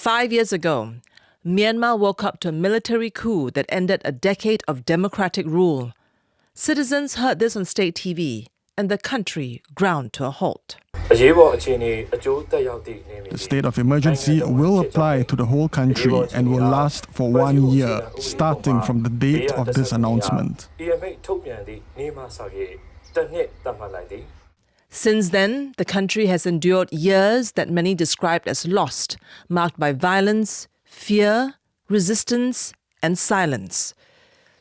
5 years ago, Myanmar woke up to a military coup that ended a decade of democratic rule. Citizens heard this on state TV, and the country ground to a halt. The state of emergency will apply to the whole country and will last for 1 year, starting from the date of this announcement. Since then, the country has endured years that many described as lost, marked by violence, fear, resistance, and silence.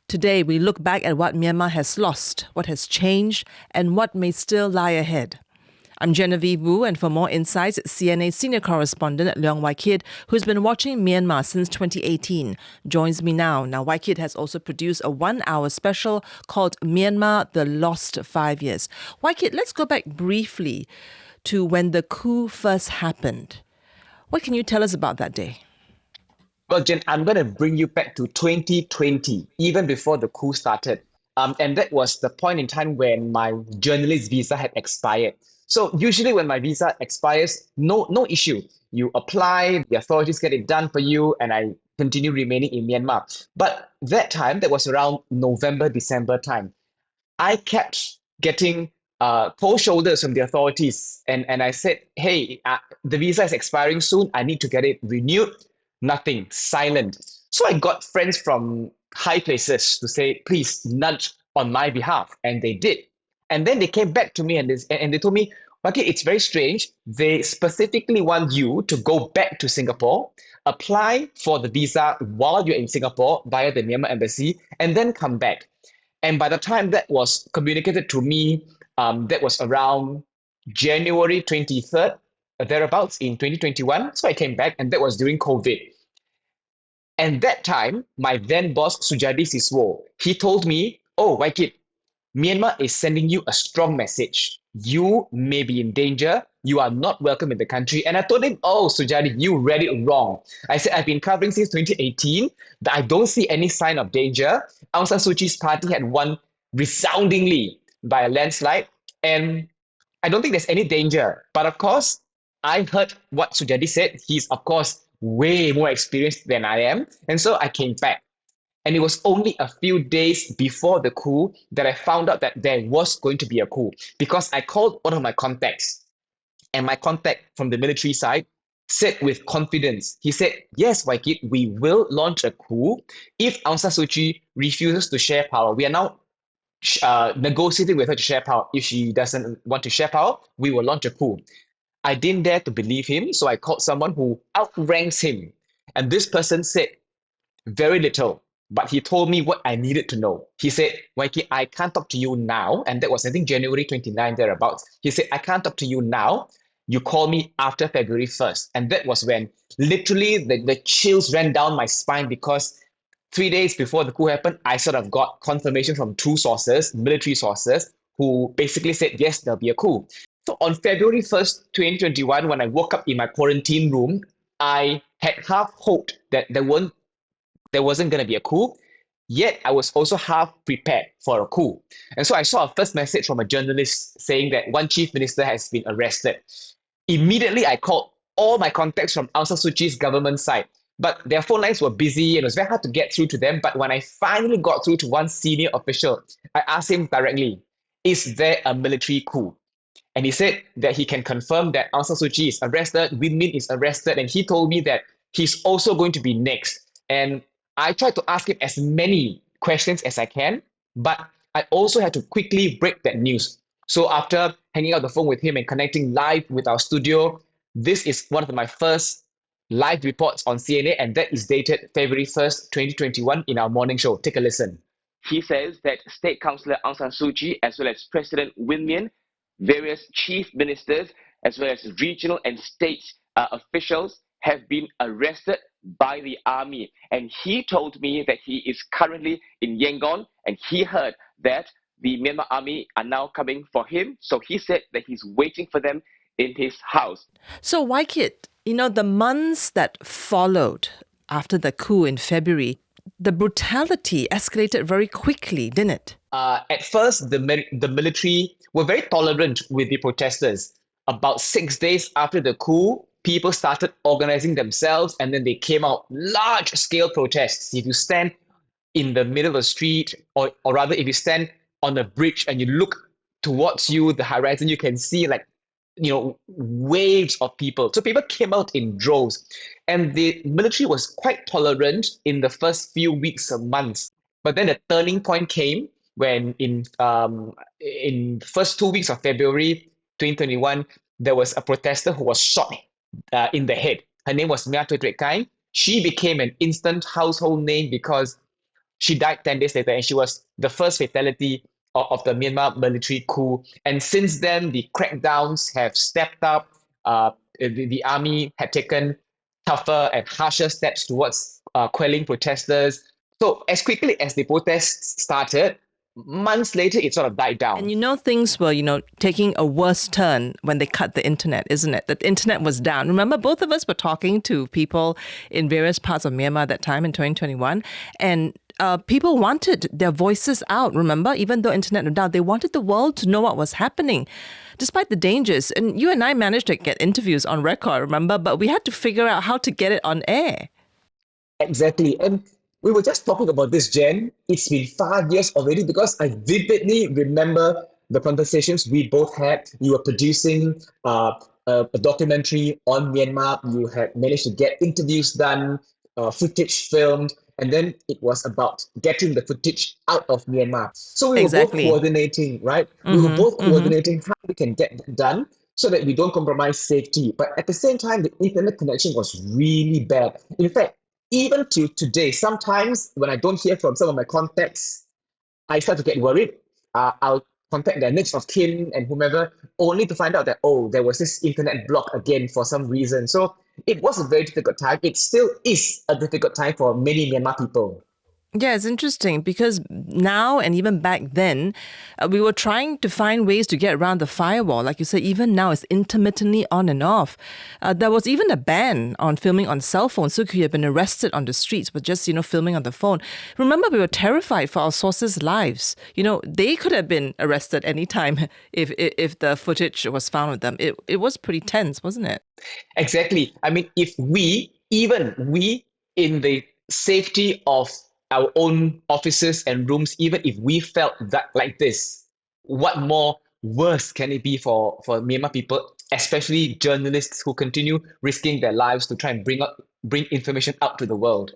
Today, we look back at what Myanmar has lost, what has changed, and what may still lie ahead. I'm Genevieve, and for more insights, CNA Senior Correspondent Leong Wai Kit, who's been watching Myanmar since 2018, joins me now. Now, Wai Kit has also produced a 1-hour special called Myanmar, The Lost 5 Years. Wai Kit, let's go back briefly to when the coup first happened. What can you tell us about that day? Well, Jen, I'm going to bring you back to 2020, even before the coup started. And that was the point in time when my journalist visa had expired. So usually when my visa expires, no issue. You apply, the authorities get it done for you, and I continue remaining in Myanmar. But that time, that was around November, December time, I kept getting cold shoulders from the authorities. And I said, hey, the visa is expiring soon. I need to get it renewed. Nothing, silent. So I got friends from high places to say, please nudge on my behalf. And they did. And then they came back to me and they told me, okay, it's very strange. They specifically want you to go back to Singapore, apply for the visa while you're in Singapore via the Myanmar embassy, and then come back. And by the time that was communicated to me, that was around January 23rd, thereabouts in 2021. So I came back, and that was during COVID. And that time, my then boss, Sujadi Siswo, he told me, oh, Wai Kit, Myanmar is sending you a strong message. You may be in danger. You are not welcome in the country. And I told him, oh, Sujadi, you read it wrong. I said, I've been covering since 2018, but I don't see any sign of danger. Aung San Suu Kyi's party had won resoundingly by a landslide. And I don't think there's any danger. But of course, I heard what Sujadi said. He's, of course, way more experienced than I am. And so I came back. And it was only a few days before the coup that I found out that there was going to be a coup, because I called one of my contacts, and my contact from the military side said with confidence, he said, yes, Wai Kit, we will launch a coup if Aung San Suu Kyi refuses to share power. We are now negotiating with her to share power. If she doesn't want to share power, we will launch a coup. I didn't dare to believe him, so I called someone who outranks him. And this person said very little, but he told me what I needed to know. He said, Wai Kit, I can't talk to you now. And that was, I think, January 29, thereabouts. He said, I can't talk to you now. You call me after February 1st. And that was when literally the chills ran down my spine, because 3 days before the coup happened, I sort of got confirmation from two sources, military sources, who basically said, yes, there'll be a coup. So on February 1st, 2021, when I woke up in my quarantine room, I had half hoped that there wasn't going to be a coup, yet I was also half prepared for a coup. And so I saw a first message from a journalist saying that one chief minister has been arrested. Immediately, I called all my contacts from Aung San Suu Kyi's government side, but their phone lines were busy and it was very hard to get through to them. But when I finally got through to one senior official, I asked him directly, is there a military coup? And he said that he can confirm that Aung San Suu Kyi is arrested, Win Myint is arrested, and he told me that he's also going to be next. And I tried to ask him as many questions as I can, but I also had to quickly break that news. So after hanging out the phone with him and connecting live with our studio, this is one of my first live reports on CNA, and that is dated February 1st, 2021 in our morning show. Take a listen. He says that State Councillor Aung San Suu Kyi, as well as President Win Myint, various chief ministers, as well as regional and state officials have been arrested by the army. And he told me that he is currently in Yangon, and he heard that the Myanmar army are now coming for him. So he said that he's waiting for them in his house. So Wai Kit, the months that followed after the coup in February, the brutality escalated very quickly, didn't it? At first, the military were very tolerant with the protesters. About 6 days after the coup, people started organizing themselves, and then they came out large-scale protests. If you stand in the middle of the street, or rather, if you stand on a bridge and you look towards you, the horizon, you can see like waves of people. So people came out in droves, and the military was quite tolerant in the first few weeks or months. But then the turning point came when in first 2 weeks of February 2021, there was a protester who was shot in the head. Her name was Mia Kai. She became an instant household name because she died 10 days later, and she was the first fatality of the Myanmar military coup. And since then, the crackdowns have stepped up. The army had taken tougher and harsher steps towards quelling protesters. So as quickly as the protests started, months later, it sort of died down. And things were, taking a worse turn when they cut the internet, isn't it? The internet was down. Remember, both of us were talking to people in various parts of Myanmar at that time in 2021, and people wanted their voices out, remember? Even though internet was down, they wanted the world to know what was happening, despite the dangers. And you and I managed to get interviews on record, remember? But we had to figure out how to get it on air. Exactly. And we were just talking about this, Jen. It's been 5 years already, because I vividly remember the conversations we both had. You were producing a documentary on Myanmar. You had managed to get interviews done, footage filmed, and then it was about getting the footage out of Myanmar. So we were both coordinating, right? We were both coordinating how we can get that done so that we don't compromise safety. But at the same time, the internet connection was really bad. In fact, even to today, sometimes when I don't hear from some of my contacts, I start to get worried. I'll contact their next of kin and whomever, only to find out that, there was this internet block again for some reason. So it was a very difficult time. It still is a difficult time for many Myanmar people. Yeah, it's interesting because now and even back then, we were trying to find ways to get around the firewall. Like you said, even now it's intermittently on and off. There was even a ban on filming on cell phones. Suu Kyi had been arrested on the streets for just, filming on the phone. Remember, we were terrified for our sources' lives. They could have been arrested anytime if the footage was found with them. It was pretty tense, wasn't it? Exactly. I mean, if even we in the safety of our own offices and rooms, even if we felt that like this, what more worse can it be for Myanmar people, especially journalists who continue risking their lives to try and bring information out to the world?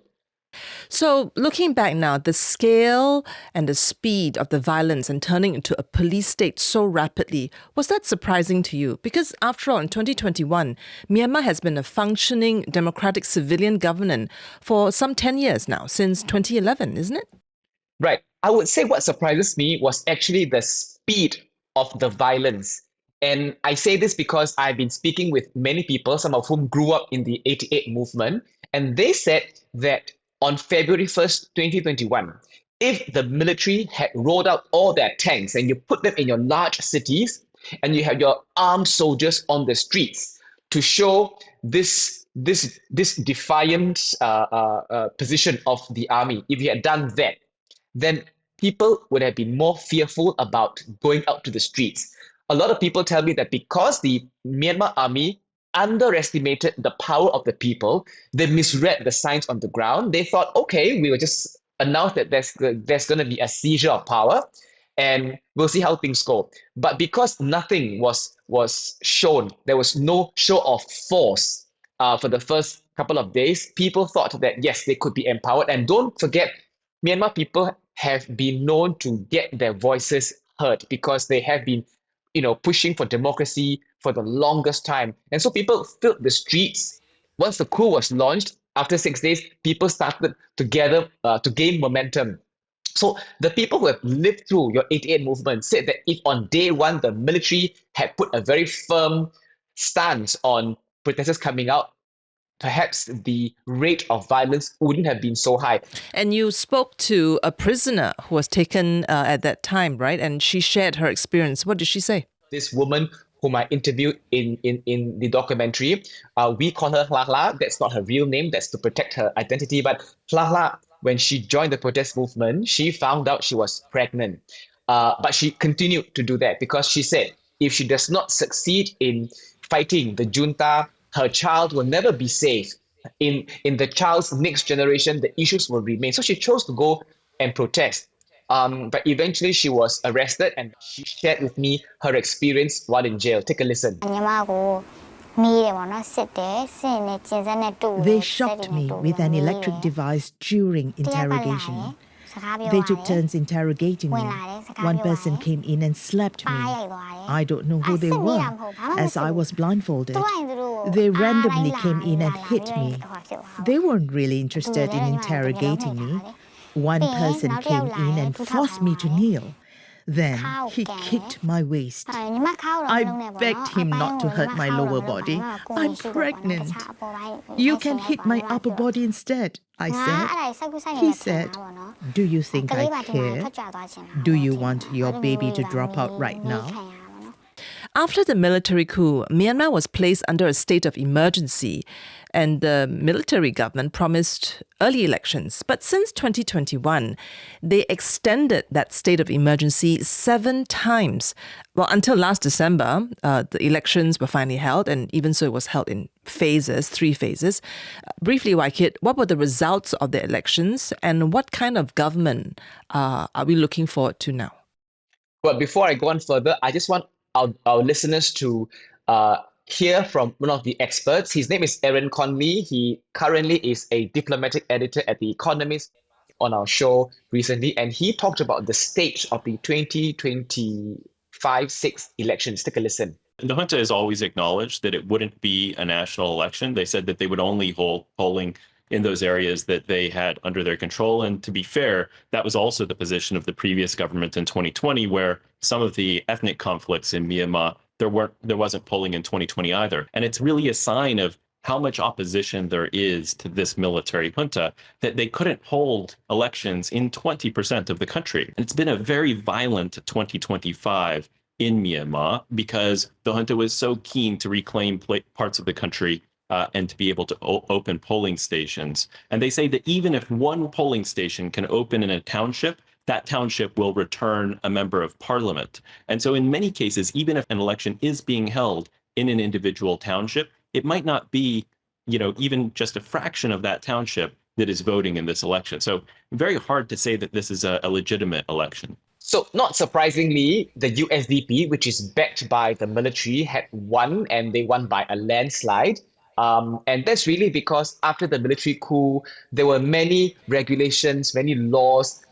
So looking back now, the scale and the speed of the violence and turning into a police state so rapidly, was that surprising to you? Because after all, in 2021, Myanmar has been a functioning democratic civilian government for some 10 years now, since 2011, isn't it? Right. I would say what surprises me was actually the speed of the violence. And I say this because I've been speaking with many people, some of whom grew up in the 88 movement, and they said that on February 1st, 2021, if the military had rolled out all their tanks and you put them in your large cities and you had your armed soldiers on the streets to show this defiant position of the army, if you had done that, then people would have been more fearful about going out to the streets. A lot of people tell me that because the Myanmar army underestimated the power of the people, they misread the signs on the ground. They thought, okay, we will just announce that there's going to be a seizure of power, and we'll see how things go. But because nothing was shown, there was no show of force for the first couple of days, people thought that yes, they could be empowered. And don't forget, Myanmar people have been known to get their voices heard because they have been pushing for democracy for the longest time. And so people filled the streets. Once the coup was launched, after 6 days, people started to gather to gain momentum. So the people who have lived through your 88 movement said that if on day one, the military had put a very firm stance on protesters coming out, perhaps the rate of violence wouldn't have been so high. And you spoke to a prisoner who was taken at that time, right? And she shared her experience. What did she say? This woman whom I interviewed in the documentary, we call her Hla Hla. That's not her real name. That's to protect her identity. But Hla Hla, when she joined the protest movement, she found out she was pregnant. But she continued to do that because she said if she does not succeed in fighting the junta her child will never be safe. In the child's next generation, the issues will remain. So she chose to go and protest. But eventually she was arrested and she shared with me her experience while in jail. Take a listen. They shocked me with an electric device during interrogation. They took turns interrogating me. One person came in and slapped me. I don't know who they were, as I was blindfolded. They randomly came in and hit me. They weren't really interested in interrogating me. One person came in and forced me to kneel. Then he kicked my waist. I begged him not to hurt my lower body. I'm pregnant. You can hit my upper body instead, I said. He said, do you think I care? Do you want your baby to drop out right now? After the military coup, Myanmar was placed under a state of emergency, and the military government promised early elections. But since 2021, they extended that state of emergency 7 times. Well, until last December, the elections were finally held, and even so, it was held in phases, 3 phases. Briefly, Wai Kit, what were the results of the elections, and what kind of government are we looking forward to now? Well, before I go on further, I just want our listeners to hear from one of the experts. His name is Aaron Conley. He currently is a diplomatic editor at The Economist on our show recently, and he talked about the state of the 2025-6 elections. Take a listen. The junta has always acknowledged that it wouldn't be a national election. They said that they would only hold polling in those areas that they had under their control. And to be fair, that was also the position of the previous government in 2020, where some of the ethnic conflicts in Myanmar, there wasn't polling in 2020 either. And it's really a sign of how much opposition there is to this military junta that they couldn't hold elections in 20% of the country. And it's been a very violent 2025 in Myanmar because the junta was so keen to reclaim parts of the country and to be able to open polling stations. And they say that even if one polling station can open in a township, that township will return a member of parliament. And so in many cases, even if an election is being held in an individual township, it might not be, even just a fraction of that township that is voting in this election. So very hard to say that this is a legitimate election. So not surprisingly, the USDP, which is backed by the military, had won, and they won by a landslide. And that's really because after the military coup, there were many regulations, many laws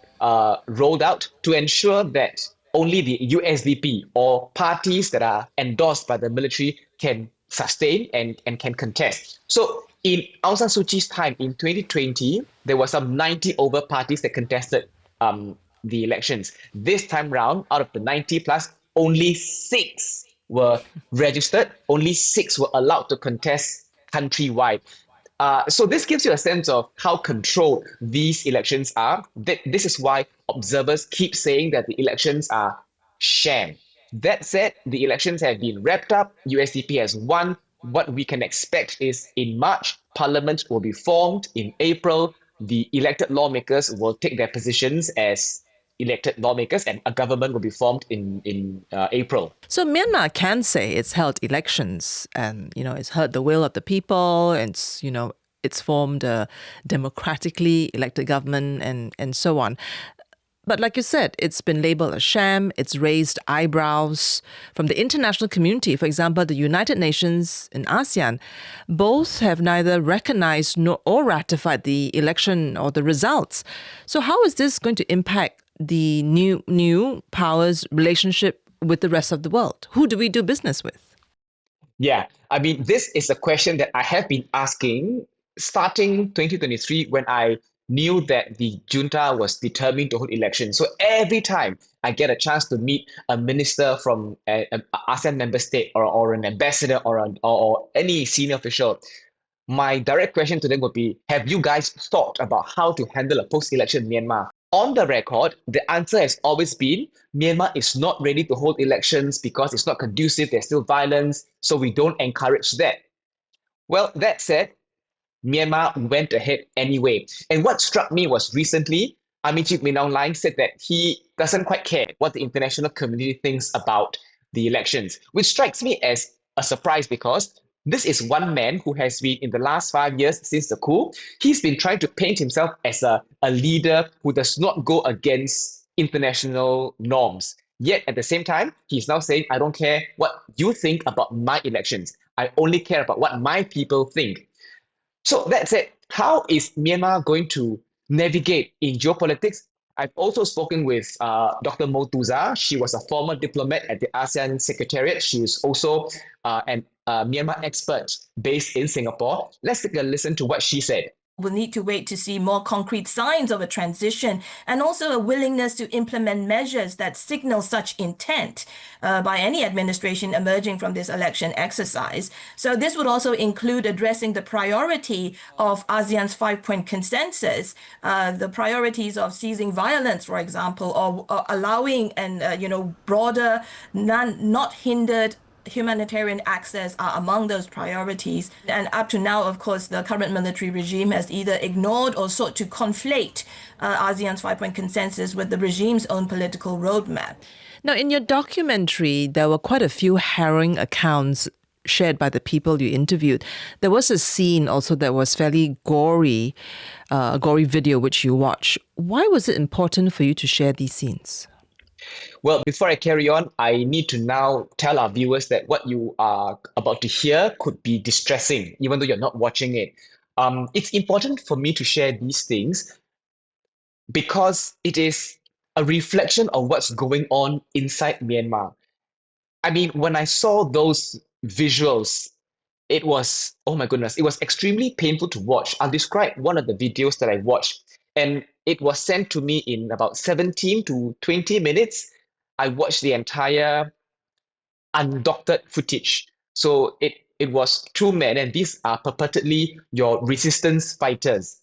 rolled out to ensure that only the USDP or parties that are endorsed by the military can sustain and can contest. So in Aung San Suu Kyi's time in 2020, there were some 90 over parties that contested the elections. This time round, out of the 90 plus, only 6 were registered, only 6 were allowed to contest countrywide. So this gives you a sense of how controlled these elections are. This is why observers keep saying that the elections are sham. That said, the elections have been wrapped up. USDP has won. What we can expect is in March, Parliament will be formed. In April, the elected lawmakers will take their positions as elected lawmakers, and a government will be formed in April. So Myanmar can say it's held elections and, it's heard the will of the people, and it's formed a democratically elected government and so on. But like you said, it's been labeled a sham. It's raised eyebrows from the international community. For example, the United Nations and ASEAN both have neither recognized or ratified the election or the results. So how is this going to impact the new powers' relationship with the rest of the world? Who do we do business with? Yeah, this is a question that I have been asking starting 2023 when I knew that the junta was determined to hold elections. So every time I get a chance to meet a minister from an ASEAN member state or an ambassador or any senior official, my direct question to them would be, have you guys thought about how to handle a post-election Myanmar? On the record, the answer has always been, Myanmar is not ready to hold elections because it's not conducive, there's still violence, so we don't encourage that. Well, that said, Myanmar went ahead anyway. And what struck me was recently, Chief Min Aung Hlaing said that he doesn't quite care what the international community thinks about the elections, which strikes me as a surprise because This is one man who has been, in the last 5 years since the coup, he's been trying to paint himself as a leader who does not go against international norms. Yet at the same time, he's now saying, I don't care what you think about my elections. I only care about what my people think. So that's it. How is Myanmar going to navigate in geopolitics? I've also spoken with Dr. Motuza. She was a former diplomat at the ASEAN Secretariat. She is also an Myanmar expert based in Singapore. Let's take a listen to what she said. We'll need to wait to see more concrete signs of a transition and also a willingness to implement measures that signal such intent by any administration emerging from this election exercise. So this would also include addressing the priority of ASEAN's 5-point consensus, the priorities of ceasing violence, for example, or allowing and broader, not hindered humanitarian access are among those priorities. And up to now, of course, the current military regime has either ignored or sought to conflate ASEAN's 5-point consensus with the regime's own political roadmap. Now, in your documentary, there were quite a few harrowing accounts shared by the people you interviewed. There was a scene also that was fairly gory, a gory video which you watched. Why was it important for you to share these scenes? Well, before I carry on, I need to now tell our viewers that what you are about to hear could be distressing, even though you're not watching it. It's important for me to share these things because it is a reflection of what's going on inside Myanmar. I mean, when I saw those visuals, it was, oh my goodness, it was extremely painful to watch. I'll describe one of the videos that I watched, and it was sent to me in about 17 to 20 minutes. I watched the entire undoctored footage. So it was two men, and these are purportedly your resistance fighters.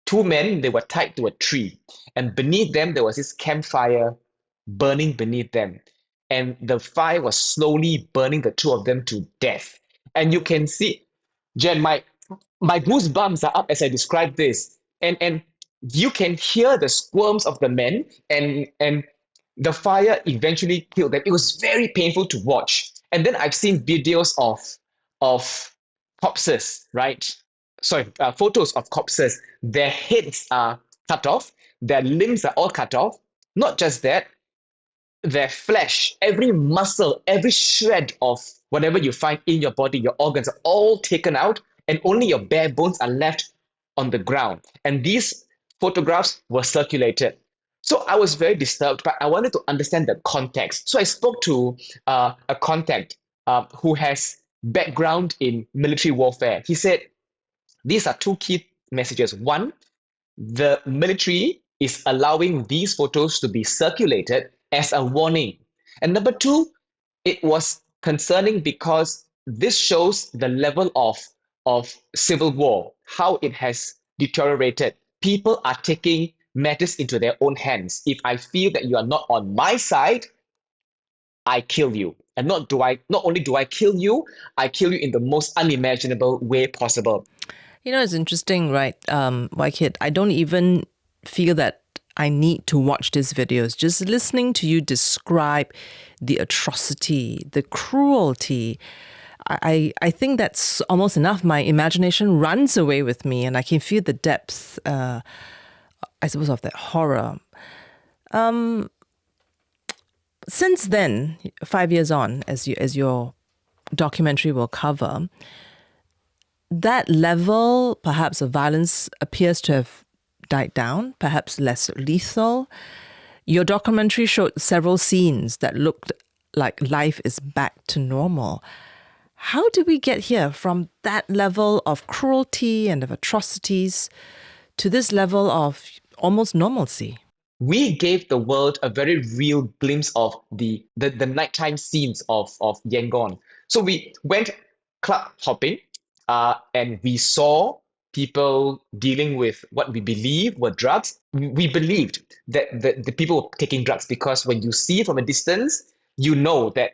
Two men, they were tied to a tree, and beneath them, there was this campfire burning beneath them. And the fire was slowly burning the two of them to death. And you can see, Jen, my goosebumps are up as I describe this. And you can hear the squirms of the men, and the fire eventually killed them. It was very painful to watch. And then I've seen videos of corpses, right? Sorry, photos of corpses. Their heads are cut off. Their limbs are all cut off. Not just that, their flesh, every muscle, every shred of whatever you find in your body, your organs are all taken out, and only your bare bones are left on the ground. And these photographs were circulated. So I was very disturbed, but I wanted to understand the context. So I spoke to a contact who has background in military warfare. He said, these are two key messages. One, the military is allowing these photos to be circulated as a warning. And number two, it was concerning because this shows the level of civil war, how it has deteriorated. People are taking matters into their own hands. If I feel that you are not on my side, I kill you. And not only do I kill you, I kill you in the most unimaginable way possible. You know, it's interesting, right, Wai Kit? I don't even feel that I need to watch these videos. Just listening to you describe the atrocity, the cruelty, I think that's almost enough. My imagination runs away with me, and I can feel the depth, I suppose, of that horror. Since then, 5 years on, as your documentary will cover, that level, perhaps, of violence appears to have died down, perhaps less lethal. Your documentary showed several scenes that looked like life is back to normal. How did we get here from that level of cruelty and of atrocities to this level of almost normalcy? We gave the world a very real glimpse of the nighttime scenes of Yangon. So we went club hopping, and we saw people dealing with what we believe were drugs. We believed that the people were taking drugs because when you see from a distance, you know that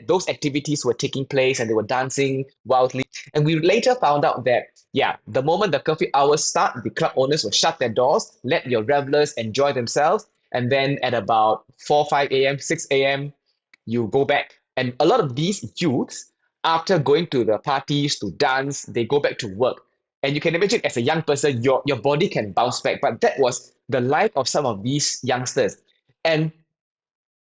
those activities were taking place and they were dancing wildly. And we later found out that, yeah, the moment the curfew hours start, the club owners will shut their doors, let your revelers enjoy themselves. And then at about 4, 5 a.m., 6 a.m., you go back. And a lot of these youths after going to the parties to dance, they go back to work. And you can imagine as a young person, your body can bounce back. But that was the life of some of these youngsters. And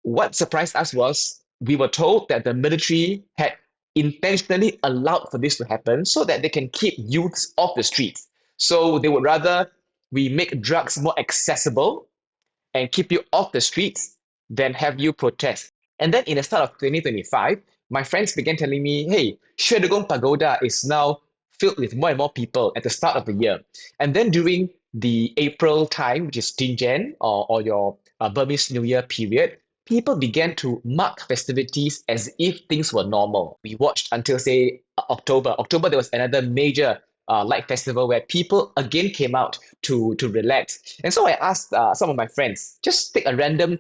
what surprised us was we were told that the military had intentionally allowed for this to happen so that they can keep youths off the streets. So they would rather we make drugs more accessible and keep you off the streets than have you protest. And then in the start of 2025, my friends began telling me, hey, Shedagong Pagoda is now filled with more and more people at the start of the year. And then during the April time, which is Jinjan or your Burmese New Year period, people began to mark festivities as if things were normal. We watched until, say, October. October, there was another major light festival where people again came out to relax. And so I asked some of my friends, just take a random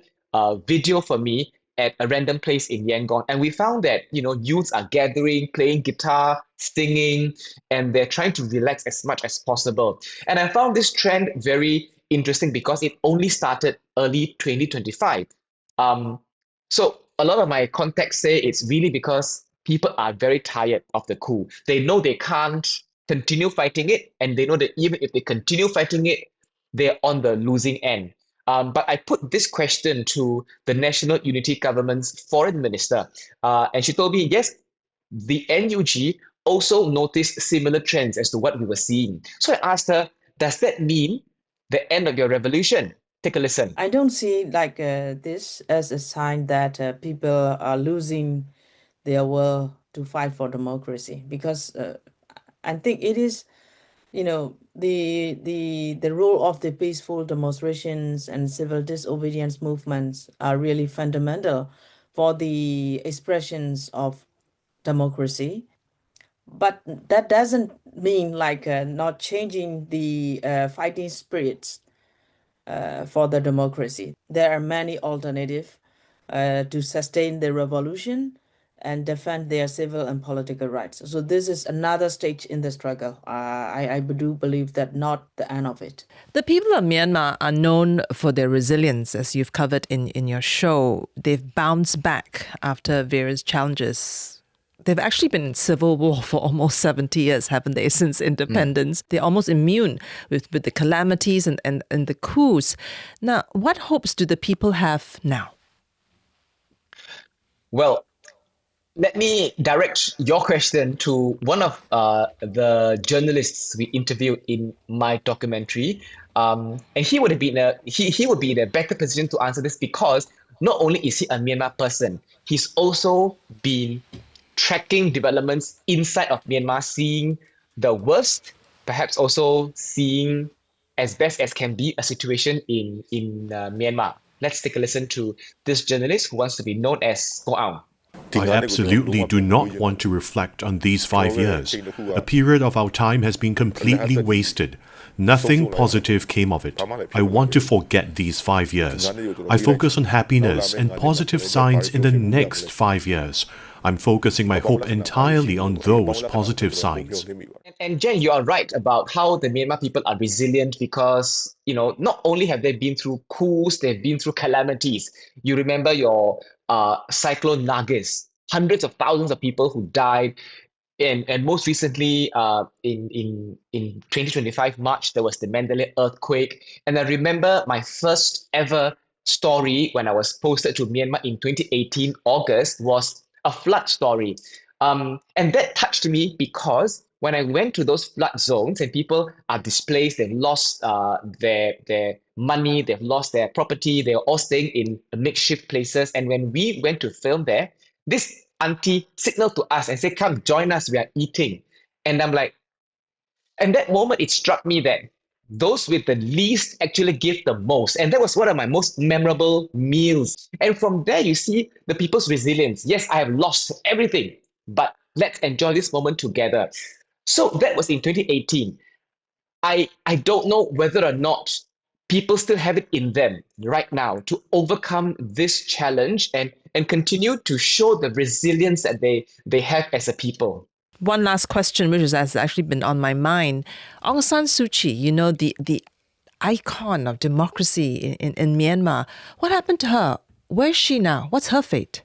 video for me at a random place in Yangon. And we found that, youths are gathering, playing guitar, singing, and they're trying to relax as much as possible. And I found this trend very interesting because it only started early 2025. So a lot of my contacts say it's really because people are very tired of the coup. They know they can't continue fighting it, and they know that even if they continue fighting it, they're on the losing end. But I put this question to the National Unity Government's foreign minister, and she told me, yes, the NUG also noticed similar trends as to what we were seeing. So I asked her, does that mean the end of your revolution? Take a listen. I don't see this as a sign that people are losing their will to fight for democracy, because I think it is, the role of the peaceful demonstrations and civil disobedience movements are really fundamental for the expressions of democracy. But that doesn't mean not changing the fighting spirits for the democracy. There are many alternatives to sustain the revolution and defend their civil and political rights. So this is another stage in the struggle. I do believe that not the end of it. The people of Myanmar are known for their resilience, as you've covered in your show. They've bounced back after various challenges. They've actually been in civil war for almost 70 years, haven't they, since independence? They're almost immune with the calamities and the coups. Now, what hopes do the people have now? Well, let me direct your question to one of the journalists we interviewed in my documentary, and he would have been he would be in a better position to answer this because not only is he a Myanmar person, he's also been tracking developments inside of Myanmar, seeing the worst, perhaps also seeing as best as can be a situation in Myanmar. Let's take a listen to this journalist who wants to be known as Go'ao. I absolutely do not want to reflect on these 5 years. A period of our time has been completely wasted. Nothing positive came of it. I want to forget these 5 years. I focus on happiness and positive signs in the next 5 years. I'm focusing my hope entirely on those positive signs. And Jen, you are right about how the Myanmar people are resilient because, not only have they been through coups, they've been through calamities. You remember your cyclone Nagis, hundreds of thousands of people who died. And most recently, in 2025 March, there was the Mandalay earthquake. And I remember my first ever story when I was posted to Myanmar in 2018 August was a flood story. And that touched me because when I went to those flood zones and people are displaced, they've lost their money, they've lost their property, they're all staying in makeshift places. And when we went to film there, this auntie signaled to us and said, come join us, we are eating. And I'm like, and that moment it struck me that those with the least actually give the most. And that was one of my most memorable meals. And from there, you see the people's resilience. Yes, I have lost everything, but let's enjoy this moment together. So that was in 2018. I don't know whether or not people still have it in them right now to overcome this challenge and continue to show the resilience that they have as a people. One last question, which has actually been on my mind. Aung San Suu Kyi, the icon of democracy in Myanmar. What happened to her? Where is she now? What's her fate?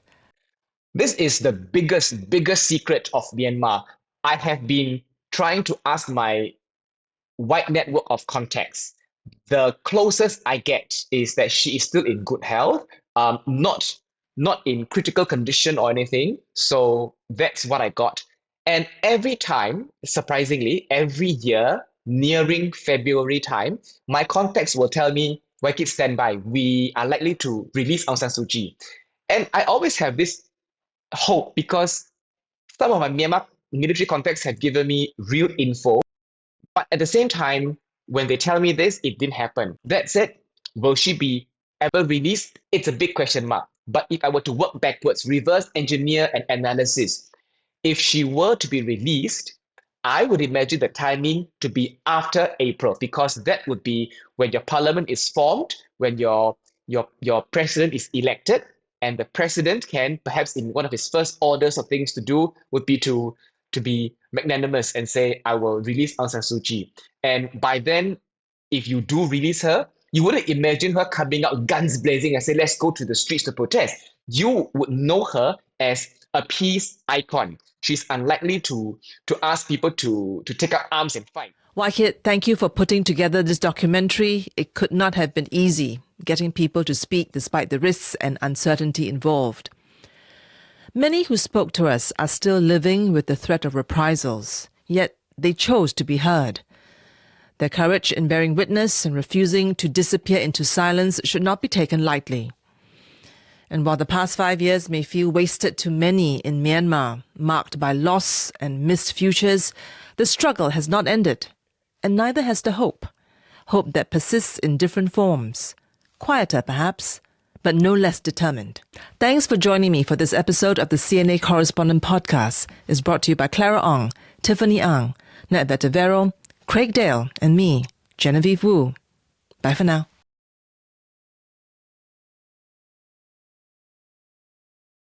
This is the biggest secret of Myanmar. I have been trying to ask my wide network of contacts. The closest I get is that she is still in good health, not in critical condition or anything. So that's what I got. And every time, surprisingly, every year, nearing February time, my contacts will tell me, Wai Kit, stand by. We are likely to release Aung San Suu Kyi. And I always have this hope because some of my Myanmar military contacts have given me real info. But at the same time, when they tell me this, it didn't happen. That said, will she be ever released? It's a big question mark. But if I were to work backwards, reverse engineer an analysis, if she were to be released, I would imagine the timing to be after April, because that would be when your parliament is formed, when your president is elected, and the president can, perhaps in one of his first orders of things to do, would be to be magnanimous and say, I will release Aung San Suu Kyi. And by then, if you do release her, you wouldn't imagine her coming out guns blazing and say, let's go to the streets to protest. You would know her as a peace icon. She's unlikely to ask people to take up arms and fight. Wai Kit, thank you for putting together this documentary. It could not have been easy getting people to speak despite the risks and uncertainty involved. Many who spoke to us are still living with the threat of reprisals, yet they chose to be heard. Their courage in bearing witness and refusing to disappear into silence should not be taken lightly. And while the past 5 years may feel wasted to many in Myanmar, marked by loss and missed futures, the struggle has not ended, and neither has the hope. Hope that persists in different forms. Quieter, perhaps, but no less determined. Thanks for joining me for this episode of the CNA Correspondent podcast. It's brought to you by Clara Ong, Tiffany Ang, Nat Vetavero, Craig Dale, and me, Genevieve Wu. Bye for now.